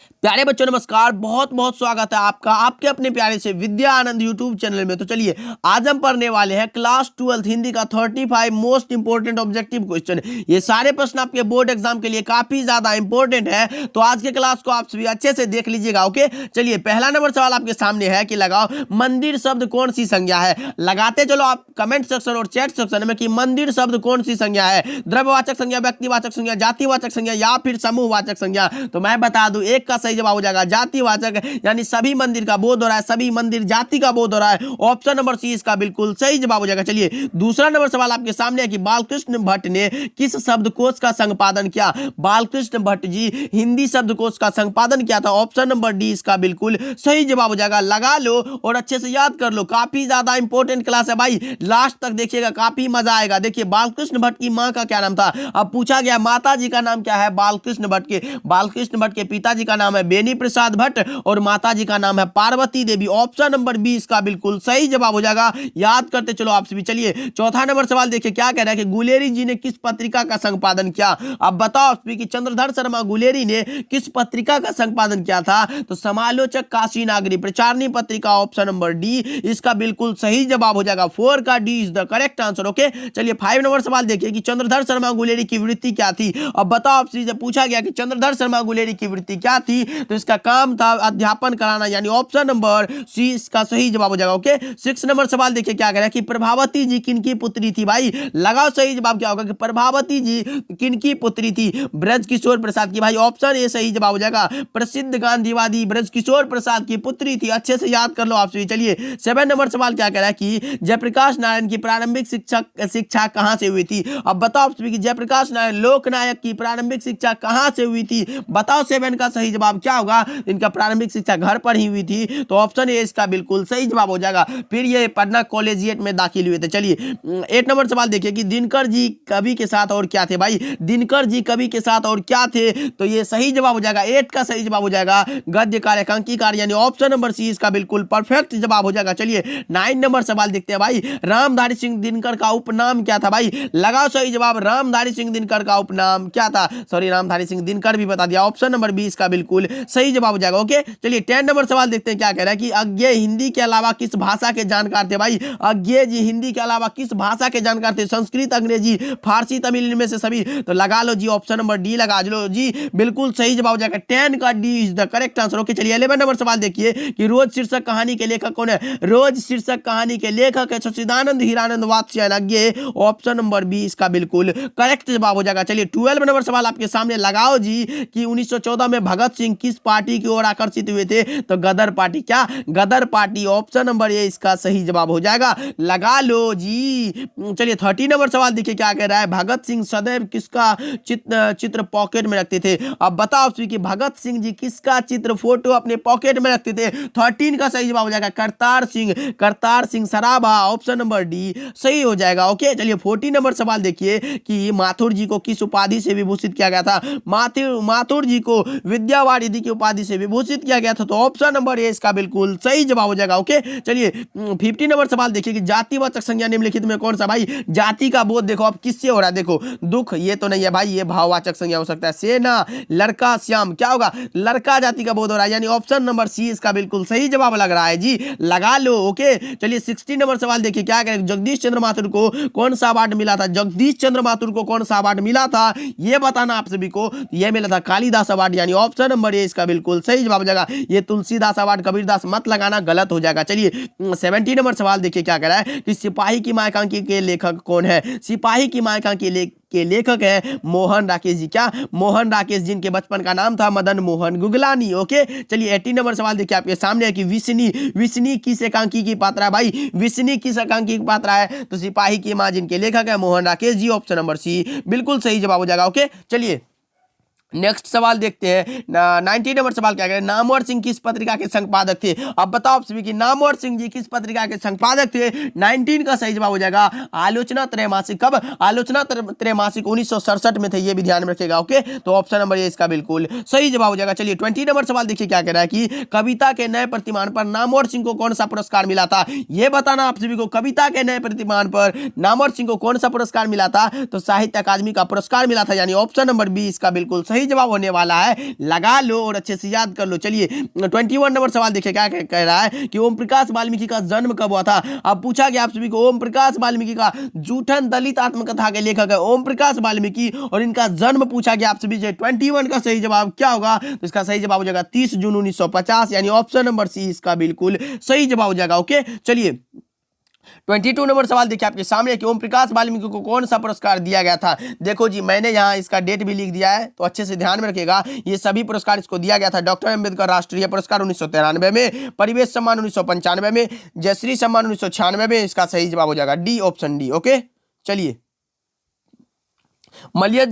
प्यारे बच्चों नमस्कार, बहुत बहुत स्वागत है आपका आपके अपने प्यारे से विद्या आनंद यूट्यूब चैनल में। तो चलिए आज हम पढ़ने वाले हैं क्लास 12 हिंदी का 35 मोस्ट इंपोर्टेंट ऑब्जेक्टिव क्वेश्चन। ये सारे प्रश्न आपके बोर्ड एग्जाम के लिए काफी ज्यादा इंपॉर्टेंट है, तो आज के क्लास को आप सभी अच्छे से देख लीजिएगा। ओके, चलिए पहला नंबर सवाल आपके सामने है कि लगाओ मंदिर शब्द कौन सी संज्ञा है। लगाते चलो आप कमेंट सेक्शन और चैट सेक्शन में कि मंदिर शब्द कौन सी संज्ञा है, द्रव्यवाचक संज्ञा, व्यक्तिवाचक संज्ञा, जातिवाचक संज्ञा या फिर समूहवाचक संज्ञा। तो मैं बता दूं एक का सही जवाब हो जाएगा जातिवाचक, यानी सभी मंदिर का बोध हो रहा है, सभी मंदिर जाति का बोध हो रहा है। ऑप्शन नंबर सी इसका बिल्कुल सही जवाब हो जाएगा। चलिए दूसरा नंबर सवाल आपके सामने है कि बालकृष्ण भट्ट ने किस शब्दकोश का संपादन किया। बालकृष्ण भट्ट जी हिंदी शब्दकोश का संपादन किया था। ऑप्शन नंबर डी इसका बिल्कुल सही जवाब हो जाएगा। लगा लो और अच्छे से याद कर लो, काफी ज्यादा इंपॉर्टेंट क्लास है भाई, लास्ट तक देखिएगा, काफी मजा आएगा। देखिए बालकृष्ण भट्ट की मां का क्या नाम था। अब पूछा गया माता जी का नाम क्या है बालकृष्ण भट्ट के। बालकृष्ण भट्ट के पिताजी का नाम है बेनी प्रसाद भट्ट और माताजी का नाम है पार्वती देवी। ऑप्शन नंबर बी इसका बिल्कुल सही जवाब हो जाएगा। याद करते चलो आप सभी। चलिए चौथा नंबर सवाल देखिए क्या कह रहा है कि गुलेरी जी ने किस पत्रिका का संपादन किया। अब बताओ आप सभी कि चंद्रधर शर्मा गुलेरी ने किस पत्रिका का संपादन किया था। तो समालोचक काशी नागरी प्रचारणी पत्रिका। ऑप्शन नंबर डी इसका बिल्कुल सही जवाब हो जाएगा। 4 का D is the correct answer. Okay, चलिए 5 नंबर सवाल देखिए कि चंद्रधर शर्मा गुलेरी की वृत्ति क्या थी। अब बताओ आप सभी, जब पूछा गया कि चंद्रधर शर्मा गुलेरी की वृत्ति क्या थी तो इसका काम था अध्यापन कराना, यानी ऑप्शन नंबर सी इसका सही जवाब हो जाएगा। ओके, 6 नंबर सवाल देखिए क्या कह रहा है कि प्रभावती जी किनकी पुत्री थी। भाई लगाओ सही जवाब क्या होगा कि प्रभावती जी किनकी पुत्री थी। ब्रजकिशोर प्रसाद की। भाई ऑप्शन ए सही जवाब हो जाएगा। प्रसिद्ध गांधीवादी ब्रजकिशोर प्रसाद की पुत्री थी। अच्छे से याद कर लो आप सभी। चलिए 7 नंबर सवाल क्या कह रहा है कि जयप्रकाश नारायण की प्रारंभिक शिक्षा कहां से हुई थी। अब बताओ आप सभी कि जयप्रकाश नारायण लोकनायक की प्रारंभिक शिक्षा कहां से हुई थी। बताओ 7 का सही जवाब क्या होगा। इनका प्रारंभिक शिक्षा घर पर ही हुई थी, तो ऑप्शन ए इसका बिल्कुल सही जवाब हो जाएगा। फिर ये पटना कॉलेजिएट में दाखिल हुए थे। चलिए 8 नंबर सवाल देखिए कि दिनकर जी कवि के साथ और क्या थे। भाई दिनकर जी कवि के साथ और क्या थे, तो ये सही जवाब हो जाएगा। 8 का सही जवाब हो जाएगा गद्यकार एकांकीकार, यानी ऑप्शन नंबर सी इसका बिल्कुल परफेक्ट जवाब हो जाएगा। चलिए 9 नंबर सवाल देखते हैं भाई, रामधारी सिंह दिनकर का उपनाम क्या था। भाई लगाओ सही जवाब, रामधारी सिंह दिनकर का उपनाम क्या था। सॉरी, रामधारी सिंह दिनकर भी बता दिया। ऑप्शन नंबर बी इसका बिल्कुल सही जवाब हो जाएगा। ओके, चलिए 10 नंबर सवाल देखते हैं क्या कह रहा है कि अज्ञेय हिंदी के अलावा किस भाषा के जानकार थे। भाई अज्ञेय जी हिंदी के अलावा किस भाषा के जानकार थे। संस्कृत, अंग्रेजी, फारसी, तमिल, इनमें से सभी। तो लगा लो जी, ऑप्शन नंबर डी लगा लो जी, बिल्कुल सही जवाब हो जाएगा। 10 का D is the correct answer. Okay, चलिए 11 नंबर सवाल देखिए कि रोज शीर्षक कहानी के लेखक कौन है। रोज शीर्षक कहानी के लेखक है सच्चिदानंद हीरानंद वात्स्यायन अज्ञेय। ऑप्शन नंबर बी इसका बिल्कुल करेक्ट जवाब हो जाएगा। चलिए 12 नंबर सवाल आपके सामने लगाओ जी कि 1914 में भगत सिंह किस पार्टी की ओर आकर्षित हुए थे। तो गदर पार्टी। क्या गदर पार्टी। ऑप्शन नंबर ए इसका सही जवाब हो जाएगा। लगा लो जी। चलिए 13 नंबर सवाल देखिए क्या कह रहा है, भगत सिंह सदैव किसका चित्र पॉकेट में रखते थे। अब बताओ कि भगत सिंह जी किसका चित्र फोटो अपने पॉकेट में रखते थे। 13 का सही जवाब हो जाएगा Kartar Singh Sarabha. Option number D सही हो जाएगा। ओके, चलिए 14 नंबर सवाल देखिए कि माथुर जी को किस उपाधि से विभूषित किया गया था। माथुर जी को विद्यावारिधि की उपाधि से विभूषित किया गया था। तो ऑप्शन नंबर ए इसका बिल्कुल सही जवाब हो जाएगा। ओके, चलिए 15 नंबर सवाल देखिए कि जातिवाचक संज्ञा निम्नलिखित में कौन सा। भाई जाति का बोध देखो अब किससे हो रहा है। देखो दुख, ये तो नहीं है भाई, ये भाववाचक संज्ञा हो सकता है। सेना, लड़का, श्याम, क्या होगा लड़का जाति का बोध हो रहा है, यानी ऑप्शन नंबर सी इसका बिल्कुल सही जवाब लग रहा है जी। लगा लो। ओके, चलिए 16 नंबर सवाल देखिए क्या करें, जगदीश चंद्र माथुर को कौन सा अवार्ड मिला था। जगदीश चंद्र माथुर को कौन सा अवार्ड मिला था ये बताना आप सभी को। यह मिला था कालिदास अवार्ड, यानी ऑप्शन नंबर ए इसका बिल्कुल सही जवाब हो जाएगा। ये तुलसीदास अवार्ड कबीरदास मत लगाना, गलत हो जाएगा। चलिए 17 नंबर सवाल देखिए क्या कह रहा है कि सिपाही की मां एकांकी के लेखक कौन है। सिपाही की मां एकांकी के लेखक है मोहन राकेश जी। क्या मोहन राकेश, जिनके बचपन का नाम था मदन मोहन गुगलानी। ओके, चलिए 18 नंबर सवाल देखिए आपके सामने है कि विष्णी किस एकांकी की पात्रा है। भाई विष्णी किस एकांकी की पात्रा है। तो सिपाही की मां जिनके लेखक है Mohan Rakesh ji. Option number C बिल्कुल सही जवाब हो जाएगा। ओके, चलिए नेक्स्ट सवाल देखते हैं। 19 नंबर सवाल क्या कह रहे हैं, नामवर सिंह किस पत्रिका के संपादक थे। अब बताओ आप सभी कि नामवर सिंह जी किस पत्रिका के संपादक थे। 19 का सही जवाब हो जाएगा आलोचना त्रैमासिक। कब आलोचना त्रैमासिक 1967 में थे, ये भी ध्यान में रखिएगा। ओके, तो ऑप्शन नंबर ए इसका बिल्कुल सही जवाब हो जाएगा। चलिए 20 नंबर सवाल देखिए क्या कह रहा है कि कविता के नए प्रतिमान पर नामवर सिंह को कौन सा पुरस्कार मिला था। यह बताना आप सभी को, कविता के नए प्रतिमान पर नामवर सिंह को कौन सा पुरस्कार मिला था। तो साहित्य अकादमी का पुरस्कार मिला था, यानी ऑप्शन नंबर बी इसका बिल्कुल सही सही जवाब होने वाला है। लगा लो और अच्छे से याद कर लो। चलिए 21 नंबर सवाल देखिए क्या कह रहा है कि ओम प्रकाश वाल्मीकि का जन्म कब हुआ था। अब पूछा गया आप सभी को ओम प्रकाश वाल्मीकि का जूठन दलित आत्मकथा के लेखक है ओम प्रकाश वाल्मीकि और इनका जन्म पूछा गया आप सभी से। 21 का सही जवाब क्या होगा, तो इसका सही जवाब हो जाएगा 30 जून 1950, यानी ऑप्शन नंबर सी इसका बिल्कुल सही जवाब हो जाएगा। ओके चलिए 22 नंबर सवाल देखिए आपके सामने कि ओम प्रकाश वाल्मीकि को कौन सा पुरस्कार दिया गया था। देखो जी मैंने यहाँ इसका डेट भी लिख दिया है, तो अच्छे से ध्यान में रखिएगा। ये सभी पुरस्कार इसको दिया गया था। डॉक्टर अम्बेडकर राष्ट्रीय पुरस्कार 1993 में, परिवेश सम्मान 1995 में, जयश्री सम्मान 1996 में। इसका सही जवाब हो जाएगा डी, ऑप्शन डी। ओके चलिए मलियज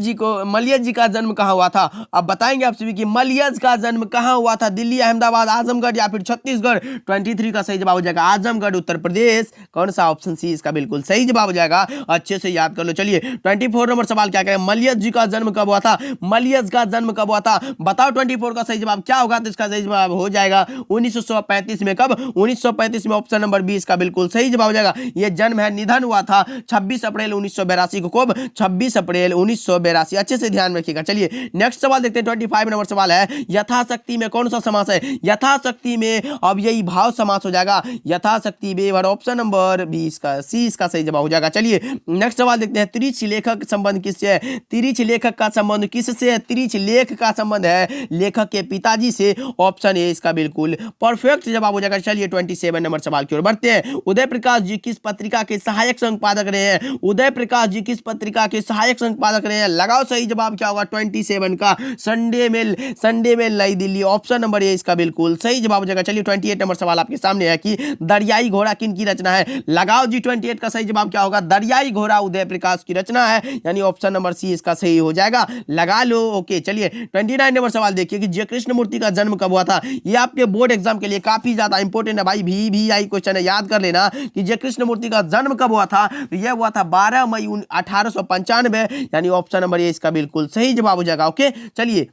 जी का जन्म कहाँ हुआ था। अब बताएंगे आप सभी कि मलियज का जन्म कहाँ हुआ था, दिल्ली, अहमदाबाद, आजमगढ़ या फिर छत्तीसगढ़। 23 का सही जवाब हो जाएगा आजमगढ़, उत्तर प्रदेश। कौन सा, ऑप्शन सी इसका बिल्कुल सही जवाब हो जाएगा। अच्छे से याद कर लो। चलिए 24 नंबर सवाल क्या करें, मलियज जी का जन्म कब हुआ था। मलियज का जन्म कब हुआ था बताओ। 24 का सही जवाब क्या होगा, तो इसका सही जवाब हो जाएगा 1935 में। कब, 1935 में। ऑप्शन नंबर बी इसका बिल्कुल सही जवाब हो जाएगा। यह जन्म है, निधन हुआ था 26 अप्रैल 1982 को। कब, 26 अप्रैल 1982। अच्छे से ध्यान रखिएगा। चलिए नेक्स्ट सवाल देखते हैं। 25 नंबर सवाल है यथाशक्ति में कौन सा समास है। यथाशक्ति में अब यही भाव समास हो जाएगा। यथाशक्ति बेवर, ऑप्शन नंबर 20 का सी इसका सही जवाब हो जाएगा। चलिए नेक्स्ट सवाल देखते हैं। तिरिच लेखक संबंध किससे है। तिरिच लेखक का संबंध किससे है। तिरिच लेख का संबंध है लेखक के पिताजी से। ऑप्शन ए इसका बिल्कुल परफेक्ट जवाब हो जाएगा। चलिए 27 नंबर सवाल की ओर बढ़ते हैं। उदय प्रकाश जी किस पत्रिका के सहायक संपादक रहे हैं। उदय प्रकाश जी किस पत्रिका के सहायक संपादक रहे हैं। लगाओ सही जवाब क्या होगा 27 का, संडे मेल नई दिल्ली। ऑप्शन नंबर ए इसका बिल्कुल सही जवाब हो जाएगा। चलिए 28 नंबर सवाल आपके सामने है कि दरियाई घोड़ा किन की रचना है। लगाओ जी 28 का सही जवाब क्या होगा, दरियाई घोड़ा उदय प्रकाश की रचना है, यानी ऑप्शन नंबर सी इसका सही हो जाएगा। लगा लो। ओके चलिए 29 नंबर सवाल देखिए कि जय कृष्णमूर्ति का जन्म कब हुआ था। ये आपके बोर्ड एग्जाम के लिए काफी ज्यादा इंपॉर्टेंट है भाई। भी आई क्वेश्चन है, याद कर लेना कि जय कृष्णमूर्ति का जन्म कब हुआ था। यह हुआ था 12 मई 1895, यानी ऑप्शन नंबर ए इसका बिल्कुल सही जवाब हो जाएगा। ओके चलिए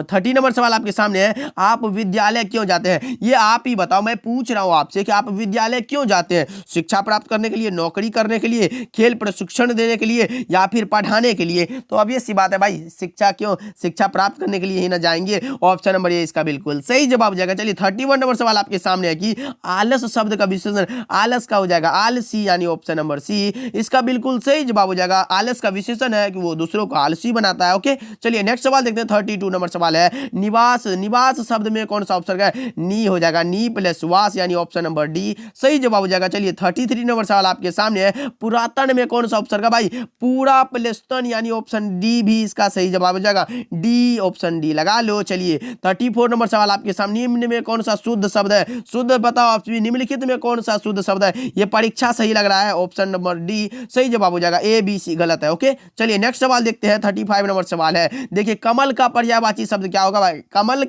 30 नंबर सवाल आपके सामने है। आप विद्यालय क्यों जाते हैं। ये आप ही बताओ, मैं पूछ रहा हूं आपसे कि आप विद्यालय क्यों जाते हैं। शिक्षा प्राप्त करने के लिए, नौकरी करने के लिए, खेल प्रशिक्षण देने के लिए या फिर पढ़ाने के लिए। तो अब ये सी बात है भाई, शिक्षा प्राप्त करने के लिए ही ना जाएंगे। ऑप्शन नंबर ए इसका बिल्कुल सही जवाब हो जाएगा। चलिए 31 नंबर सवाल आपके सामने है कि आलस शब्द का विशेषण आलस का हो जाएगा आलसी, यानी ऑप्शन नंबर सी इसका बिल्कुल सही जवाब हो जाएगा। आलस का विशेषण है कि वो दूसरों को आलसी बनाता है। ओके चलिए नेक्स्ट सवाल देखते हैं। 32 नंबर सवाल है निवास शब्द में कौन सा उपसर्ग है। नी हो जाएगा, नी प्लस वास, यानी ऑप्शन नंबर डी सही जवाब हो जाएगा। चलिए 33 नंबर सवाल आपके सामने है। पुरातन में कौन सा उपसर्ग है भाई, पूरा प्लस तन, यानी ऑप्शन डी भी इसका सही जवाब हो जाएगा। डी, ऑप्शन डी लगा लो। चलिए 34 नंबर सवाल आपके सामने। निम्न में कौन सा शुद्ध शब्द है। शुद्ध बताओ आप, निम्नलिखित में कौन सा शुद्ध शब्द है। ये परीक्षा सही लग रहा है, ऑप्शन नंबर डी सही जवाब हो जाएगा। ए बी सी गलत है। ओके चलिए नेक्स्ट सवाल देखते हैं। 35 नंबर सवाल है। देखिए कमल का पर्यायवाची शब्द क्या होगा भाई। कमल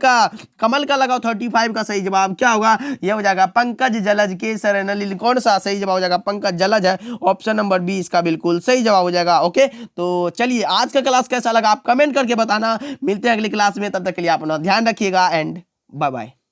का लगाओ 35 का सही जवाब क्या होगा। यह हो जाएगा पंकज, जलज, केसर, नलिन। कौन सा सही जवाब हो जाएगा, पंकज जलज है। ऑप्शन नंबर बी इसका बिल्कुल सही जवाब हो जाएगा। ओके तो चलिए आज का क्लास कैसा लगा आप कमेंट करके बताना। मिलते हैं अगली क्लास में, तब तक के लिए अपना ध्यान रखिएगा एंड बाय बाय।